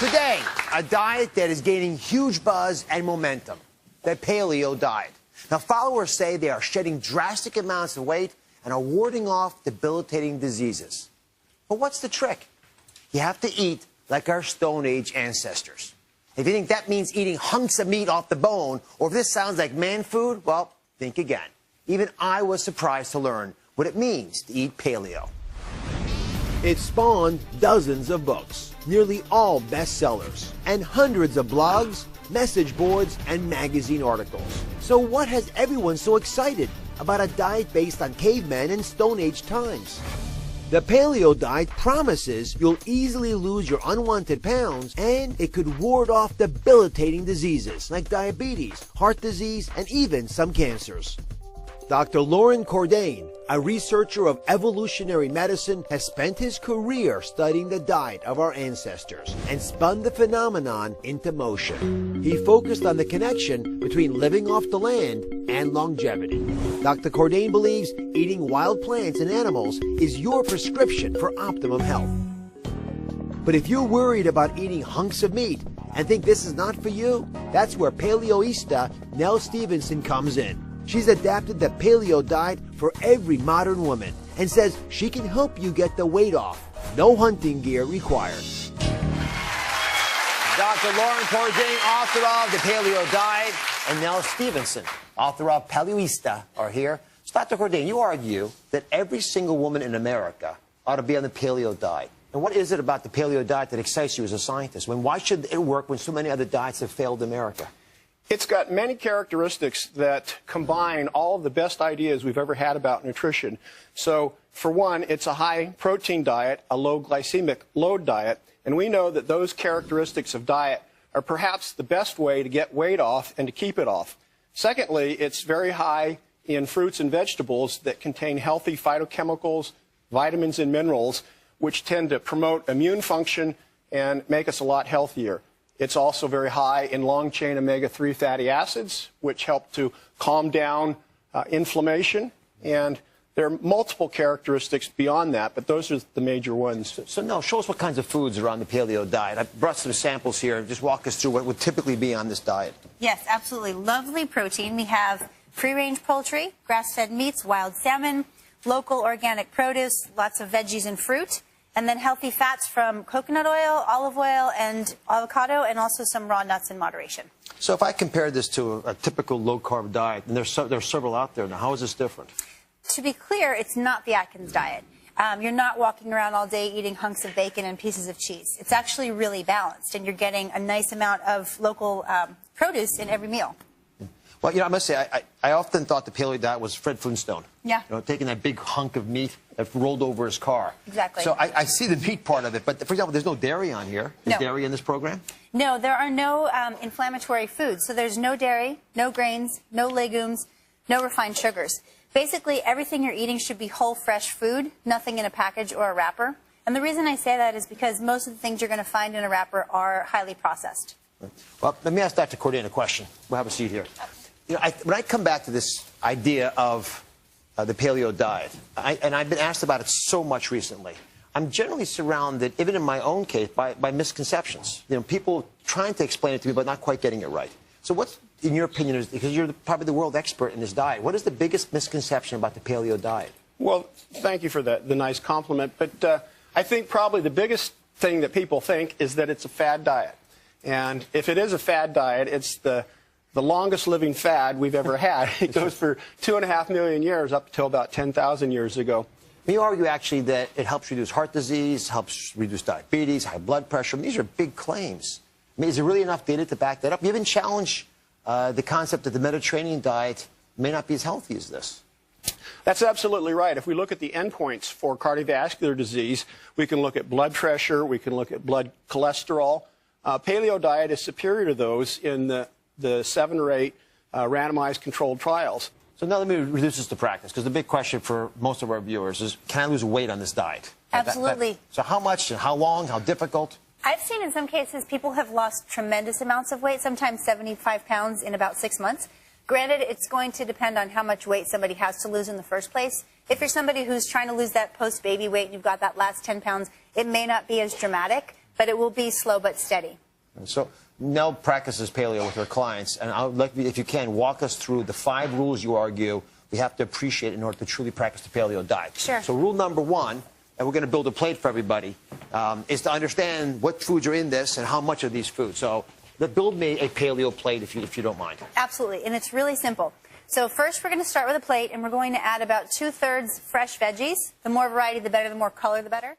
Today, a diet that is gaining huge buzz and momentum, the Paleo Diet. Now, followers say they are shedding drastic amounts of weight and are warding off debilitating diseases. But what's the trick? You have to eat like our Stone Age ancestors. If you think that means eating hunks of meat off the bone, or if this sounds like man food, well, think again. Even I was surprised to learn what it means to eat paleo. It spawned dozens of books, nearly all bestsellers, and hundreds of blogs, message boards, and magazine articles. So what has everyone so excited about a diet based on cavemen and Stone Age times? The Paleo Diet promises you'll easily lose your unwanted pounds, and it could ward off debilitating diseases like diabetes, heart disease, and even some cancers. Dr. Loren Cordain, a researcher of evolutionary medicine, has spent his career studying the diet of our ancestors and spun the phenomenon into motion. He focused on the connection between living off the land and longevity. Dr. Cordain believes eating wild plants and animals is your prescription for optimum health. But if you're worried about eating hunks of meat and think this is not for you, that's where Paleoista Nell Stevenson comes in. She's adapted the Paleo Diet for every modern woman and says she can help you get the weight off. No hunting gear required. Dr. Loren Cordain, author of The Paleo Diet, and Nell Stevenson, author of Paleoista, are here. So Dr. Cordain, you argue that every single woman in America ought to be on the Paleo Diet. And what is it about the Paleo Diet that excites you as a scientist? Why should it work when so many other diets have failed America? It's got many characteristics that combine all of the best ideas we've ever had about nutrition. So, for one, it's a high-protein diet, a low glycemic load diet, and we know that those characteristics of diet are perhaps the best way to get weight off and to keep it off. Secondly, it's very high in fruits and vegetables that contain healthy phytochemicals, vitamins, and minerals, which tend to promote immune function and make us a lot healthier. It's also very high in long-chain omega-3 fatty acids, which help to calm down inflammation. And there are multiple characteristics beyond that, but those are the major ones. So Nell, show us what kinds of foods are on the Paleo Diet. I brought some samples here. Just walk us through what would typically be on this diet. Yes, absolutely. Lovely protein. We have free-range poultry, grass-fed meats, wild salmon, local organic produce, lots of veggies and fruit. And then healthy fats from coconut oil, olive oil, and avocado, and also some raw nuts in moderation. So if I compare this to a typical low-carb diet, and there are several out there now, how is this different? To be clear, it's not the Atkins diet. You're not walking around all day eating hunks of bacon and pieces of cheese. It's actually really balanced, and you're getting a nice amount of local produce in every meal. Well, I must say, I often thought the Paleo Diet was Fred Flintstone. Yeah. Taking that big hunk of meat that rolled over his car. Exactly. So I see the meat part of it, but for example, there's no dairy on here. Is dairy in this program? No, there are no inflammatory foods. So there's no dairy, no grains, no legumes, no refined sugars. Basically, everything you're eating should be whole, fresh food, nothing in a package or a wrapper. And the reason I say that is because most of the things you're going to find in a wrapper are highly processed. Well, let me ask Dr. Cordain a question. We'll have a seat here. When I come back to this idea of the Paleo Diet, and I've been asked about it so much recently, I'm generally surrounded, even in my own case, by misconceptions. People trying to explain it to me, but not quite getting it right. So what's, in your opinion, because you're probably the world expert in this diet, what is the biggest misconception about the Paleo Diet? Well, thank you for the nice compliment. But I think probably the biggest thing that people think is that it's a fad diet. And if it is a fad diet, it's the longest living fad we've ever had. It goes for 2.5 million years up until about 10,000 years ago. You argue actually that it helps reduce heart disease, helps reduce diabetes, high blood pressure. These are big claims. Is there really enough data to back that up? You even challenge the concept that the Mediterranean diet may not be as healthy as this. That's absolutely right. If we look at the endpoints for cardiovascular disease, we can look at blood pressure, we can look at blood cholesterol. Paleo diet is superior to those in the 7 or 8 randomized controlled trials. So now let me reduce this to practice, because the big question for most of our viewers is, can I lose weight on this diet? Absolutely. So how much, and how long, how difficult? I've seen in some cases people have lost tremendous amounts of weight, sometimes 75 pounds in about 6 months. Granted, it's going to depend on how much weight somebody has to lose in the first place. If you're somebody who's trying to lose that post-baby weight and you've got that last 10 pounds, it may not be as dramatic. but it will be slow but steady. And so Nell practices paleo with her clients, and I'd like you, if you can, walk us through the 5 rules you argue we have to appreciate in order to truly practice the paleo diet. Sure. So rule number 1, and we're going to build a plate for everybody, is to understand what foods are in this and how much of these foods. So build me a paleo plate if you don't mind. Absolutely, and it's really simple. So first we're going to start with a plate, and we're going to add about 2/3 fresh veggies. The more variety, the better. The more color, the better.